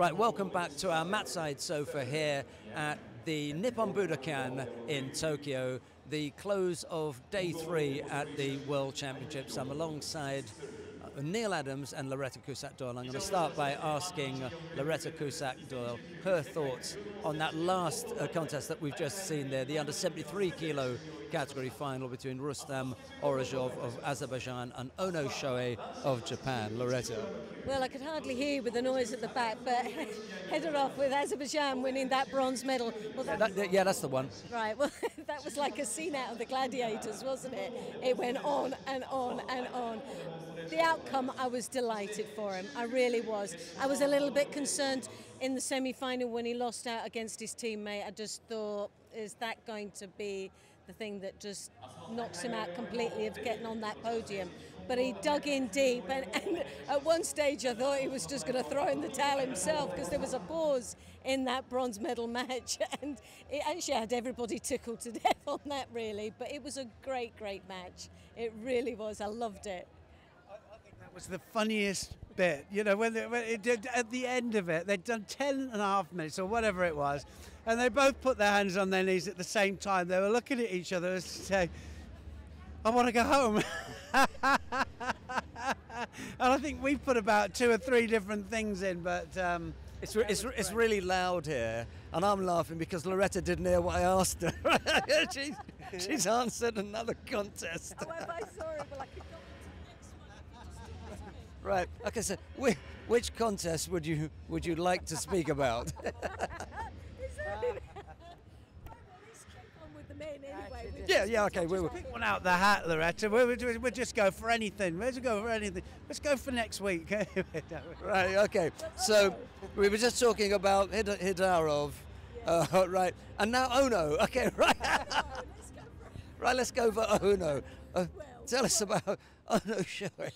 Right, welcome back to our mat-side sofa here at the Nippon Budokan in Tokyo, the close of day 3 at the World Championships. I'm alongside Neil Adams and Loretta Cusack-Doyle. I'm going to start by asking Loretta Cusack-Doyle her thoughts on that last contest that we've just seen there, the under 73 kilo category final between Rustam Orozhov of Azerbaijan and Ono Shoei of Japan. Loretta. Well, I could hardly hear you with the noise at the back, but headed off with Azerbaijan winning that bronze medal. Well, that's the one. Right, well, that was like a scene out of the Gladiators, wasn't it? It went on and on and on. The outcome, I was delighted for him. I really was. I was a little bit concerned in the semi-final when he lost out against his teammate. I just thought, is that going to be the thing that just knocks him out completely of getting on that podium? But he dug in deep, and at one stage I thought he was just going to throw in the towel himself, because there was a pause in that bronze medal match, and it actually had everybody tickled to death on that, really. But it was a great, great match. It really was. I loved it. I think that was the funniest bit, you know, when it did, at the end of it, they'd done 10.5 minutes or whatever it was, and they both put their hands on their knees at the same time. They were looking at each other and saying, I want to go home. And I think we've put about 2 or 3 different things in, but it's really loud here, and I'm laughing because Loretta didn't hear what I asked her. she's answered another contest. Oh, I saw it, but I could go on to the next one if you just talk to me. Right. Okay. So, which contest would you like to speak about? Is that let's check on with the men anyway. Yeah. Okay. We'll pick one out the hat, Loretta. We'll just go for anything. Let's go for anything. Let's go for next week. Right. Okay. So we were just talking about Hidarov, right? And now Ono. Okay. Right. Right. Let's go for Ono. Tell us about Ono Shoei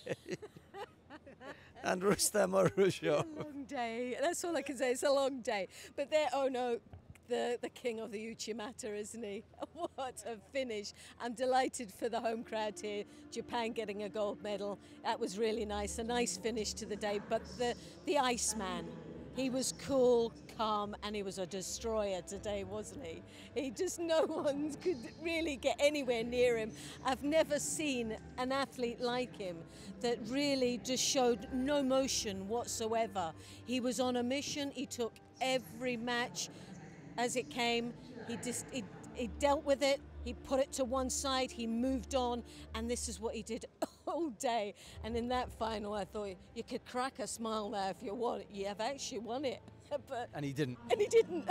and Rustam Orozhov. A long day. That's all I can say. It's a long day. But there, Ono, the king of the Uchimata, isn't he? What a finish. I'm delighted for the home crowd here. Japan getting a gold medal. That was really nice. A nice finish to the day. But the Iceman, he was cool, calm, and he was a destroyer today, wasn't he? No one could really get anywhere near him. I've never seen an athlete like him that really just showed no motion whatsoever. He was on a mission. He took every match as it came. He dealt with it. He put it to one side, he moved on, and this is what he did all day. And in that final, I thought, you could crack a smile now if you want it. You have actually won it. And he didn't. And he didn't.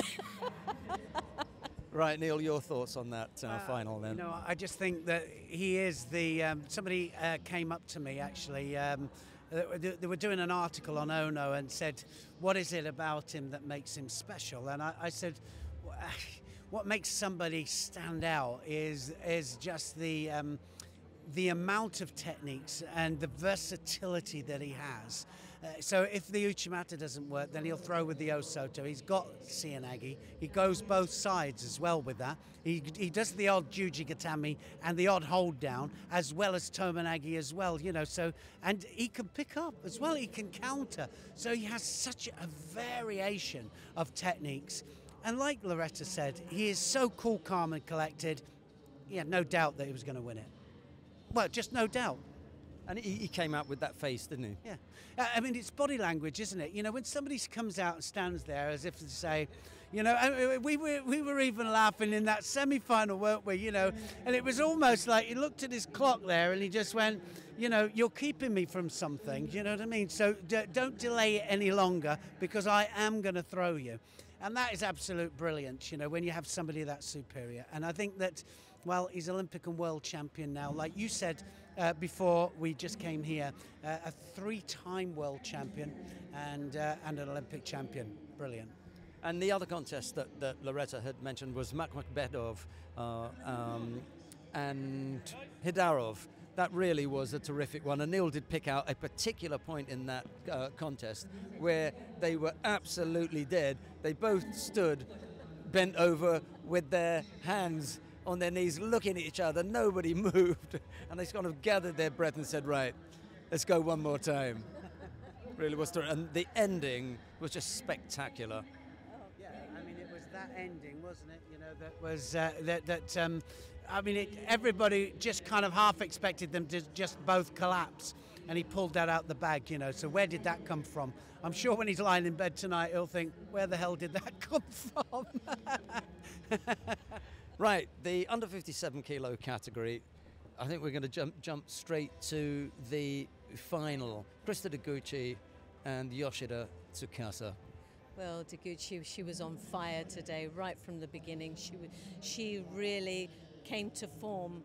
Right, Neil, your thoughts on that final then? You know, I just think that he is the... somebody came up to me, actually. They were doing an article on Ono and said, what is it about him that makes him special? And I said... What makes somebody stand out is just the amount of techniques and the versatility that he has. So if the Uchimata doesn't work, then he'll throw with the Osoto. He's got Seoinage. He goes both sides as well with that. He does the odd Juji Gatami and the odd hold down, as well as Tomonagi as well. You know, so and he can pick up as well. He can counter. So he has such a variation of techniques. And like Loretta said, he is so cool, calm and collected. He had no doubt that he was going to win it. Well, just no doubt. And he came out with that face, didn't he? Yeah. I mean, it's body language, isn't it? You know, when somebody comes out and stands there as if to say, you know, we were even laughing in that semi-final, weren't we? You know, and it was almost like he looked at his clock there and he just went, you know, you're keeping me from something, you know what I mean? So don't delay it any longer, because I am going to throw you. And that is absolute brilliance, you know, when you have somebody that superior. And I think that, well, he's Olympic and world champion now. Like you said before we just came here, a 3-time world champion and an Olympic champion. Brilliant. And the other contest that Loretta had mentioned was Makhmedov and Hidarov. That really was a terrific one, and Neil did pick out a particular point in that contest where they were absolutely dead. They both stood bent over with their hands on their knees looking at each other. Nobody moved, and they kind of gathered their breath and said, right, let's go one more time. really was thrilling. And the ending was just spectacular. Yeah, I mean, it was that ending, wasn't it? You know, that was I mean, everybody just kind of half expected them to just both collapse, and he pulled that out the bag, you know. So where did that come from? I'm sure when he's lying in bed tonight, he'll think, where the hell did that come from? Right, the under 57 kilo category. I think we're going to jump straight to the final. Krista Deguchi and Yoshida Tsukasa. Well, Deguchi, she was on fire today, right from the beginning. She really came to form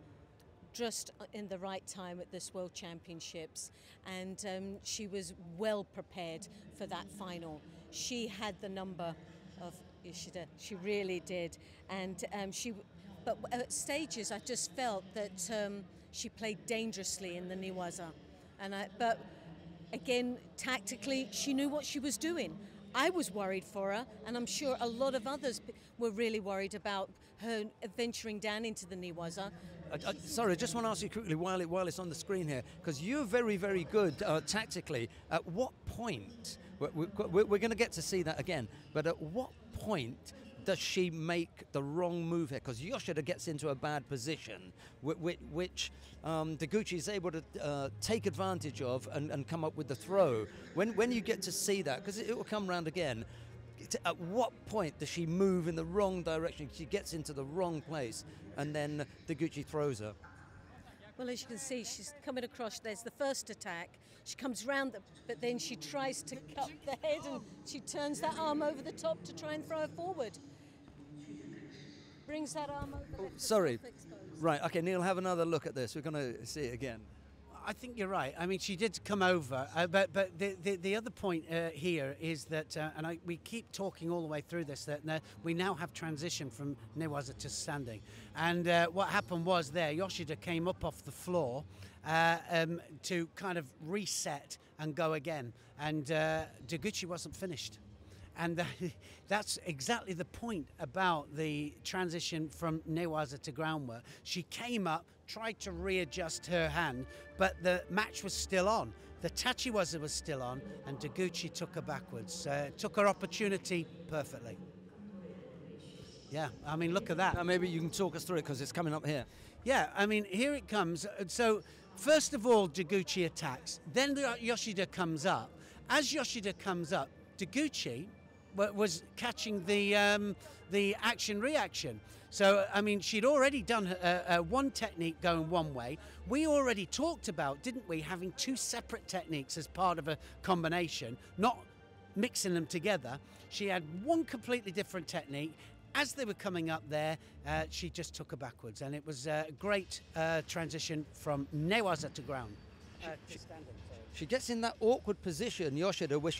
just in the right time at this World Championships, and she was well prepared for that final. She had the number of Yoshida, she really did, and but at stages I just felt that she played dangerously in the Niwaza, but again, tactically, she knew what she was doing. I was worried for her, and I'm sure a lot of others were really worried about her venturing down into the Niwaza. Sorry, I just want to ask you quickly while it's on the screen here, because you're very, very good tactically. At what point, we're going to get to see that again, but at what point does she make the wrong move here? Because Yoshida gets into a bad position, which Deguchi is able to take advantage of and come up with the throw. When you get to see that, because it will come round again, at what point does she move in the wrong direction? She gets into the wrong place, and then Deguchi throws her. Well, as you can see, she's coming across. There's the first attack. She comes round, but then she tries to cut the head, and she turns that arm over the top to try and throw her forward. Brings that arm over. Oh, sorry. Right, okay, Neil, have another look at this. We're going to see it again. I think you're right. I mean, she did come over, but the other point here is that, we keep talking all the way through this, that we now have transition from Newaza to standing. And what happened was there, Yoshida came up off the floor to kind of reset and go again. And Deguchi wasn't finished. And that's exactly the point about the transition from Newaza to groundwork. She came up, tried to readjust her hand, but the match was still on. The Tachiwaza was still on, and Deguchi took her backwards. Took her opportunity perfectly. Yeah, I mean, look at that. Now maybe you can talk us through it, because it's coming up here. Yeah, I mean, here it comes. So, first of all, Deguchi attacks. Then Yoshida comes up. As Yoshida comes up, Deguchi was catching the action-reaction. So, I mean, she'd already done one technique going one way. We already talked about, didn't we, having two separate techniques as part of a combination, not mixing them together. She had one completely different technique. As they were coming up there, she just took her backwards, and it was a great transition from Newaza to ground. She gets in that awkward position, Yoshida, where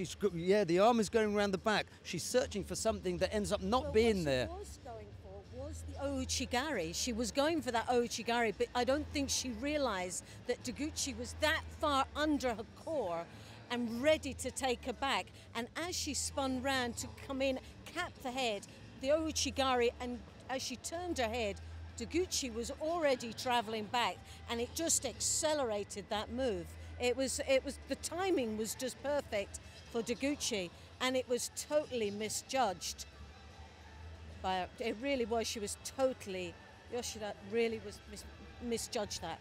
the arm is going around the back. She's searching for something that ends up not being there. What she was going for was the ouchigari. She was going for that ouchigari, but I don't think she realized that Deguchi was that far under her core and ready to take her back. And as she spun round to come in, cap the head, the ouchigari, and as she turned her head, Deguchi was already traveling back, and it just accelerated that move. It was the timing was just perfect for Deguchi, and it was totally misjudged. It really was. She was totally, Yoshida really was misjudged that.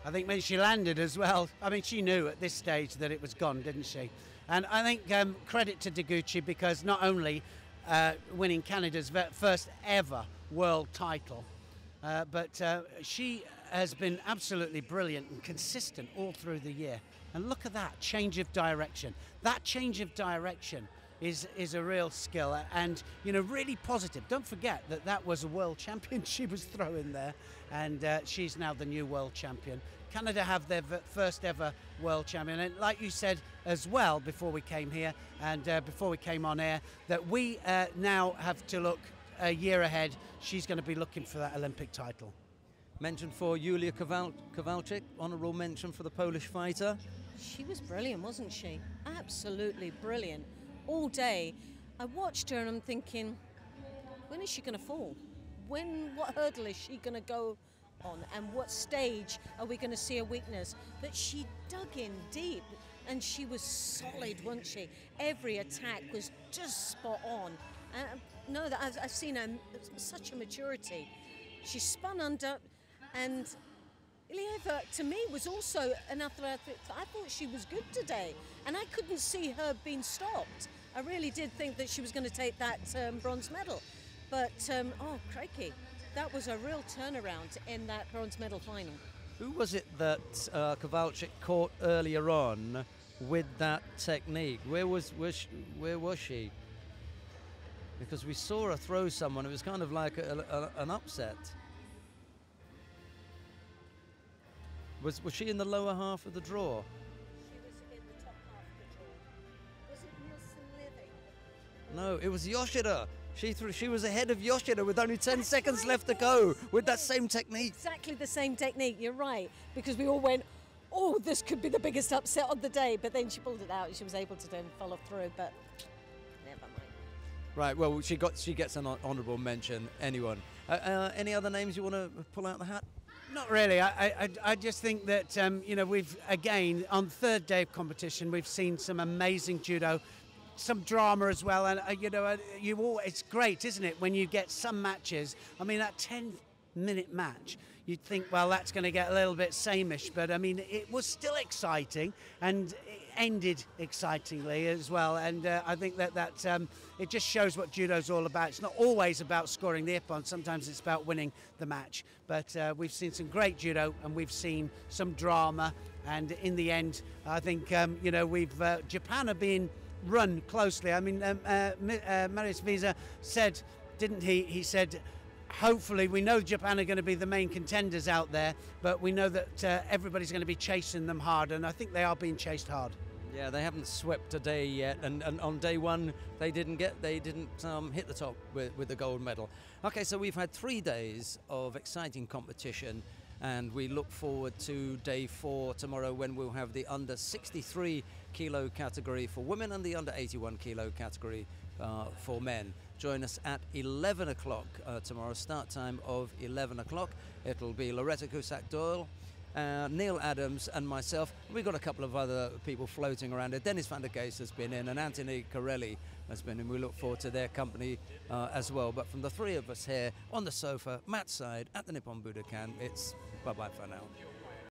I think when she landed as well, I mean, she knew at this stage that it was gone, didn't she? And I think credit to Deguchi, because not only winning Canada's first ever world title, but she has been absolutely brilliant and consistent all through the year. And look at that change of direction. That change of direction is a real skill, and really positive. Don't forget that was a world champion she was throwing there, and she's now the new world champion. Canada have their first ever world champion, and like you said as well before we came here and before we came on air, that we now have to look a year ahead. She's going to be looking for that Olympic title. Mention for Julia Kowalczyk, honourable mention for the Polish fighter. She was brilliant, wasn't she? Absolutely brilliant. All day, I watched her and I'm thinking, when is she going to fall? What hurdle is she going to go on? And what stage are we going to see a weakness? But she dug in deep. and she was solid, wasn't she? Every attack was just spot on. No, I've seen her such a maturity. She spun under, and Ilieva, to me, was also an athlete. I thought she was good today, and I couldn't see her being stopped. I really did think that she was going to take that bronze medal. But, oh, crikey, that was a real turnaround in that bronze medal final. Who was it that Kowalczyk caught earlier on with that technique? Where was she? Because we saw her throw someone. It was kind of like an upset. Was she in the lower half of the draw? She was in the top half of the draw. Was it Nielsen Living? No, it was Yoshida. She was ahead of Yoshida with only 10 seconds left to go with that same technique. Exactly the same technique, you're right. Because we all went, oh, this could be the biggest upset of the day. But then she pulled it out and she was able to then follow through. But never mind. Right, well, she gets an honourable mention. Anyone? Any other names you want to pull out the hat? Not really. I just think that, we've, again, on third day of competition, we've seen some amazing judo, some drama as well. And, it's great, isn't it, when you get some matches. I mean, that 10-minute match, you'd think, well, that's going to get a little bit sameish. But, I mean, it was still exciting and it ended excitingly as well. And I think that it just shows what judo's all about. It's not always about scoring the ippon. Sometimes it's about winning the match. But we've seen some great judo and we've seen some drama. And in the end, I think, Japan are being run closely. I mean, Marius Visa said, didn't he? He said, hopefully, we know Japan are going to be the main contenders out there, but we know that everybody's going to be chasing them hard, and I think they are being chased hard. Yeah, they haven't swept a day yet, and on day one they didn't hit the top with the gold medal. Okay, so we've had 3 days of exciting competition, and we look forward to day 4 tomorrow, when we'll have the under 63 kilo category for women and the under 81 kilo category for men. Join us at 11 o'clock tomorrow, start time of 11 o'clock. It'll be Loretta Cusack-Doyle, Neil Adams and myself. We've got a couple of other people floating around it. Dennis van der Geest has been in, and Anthony Corelli has been in. We look forward to their company as well. But from the 3 of us here on the sofa, Matt side at the Nippon Budokan, it's bye-bye for now.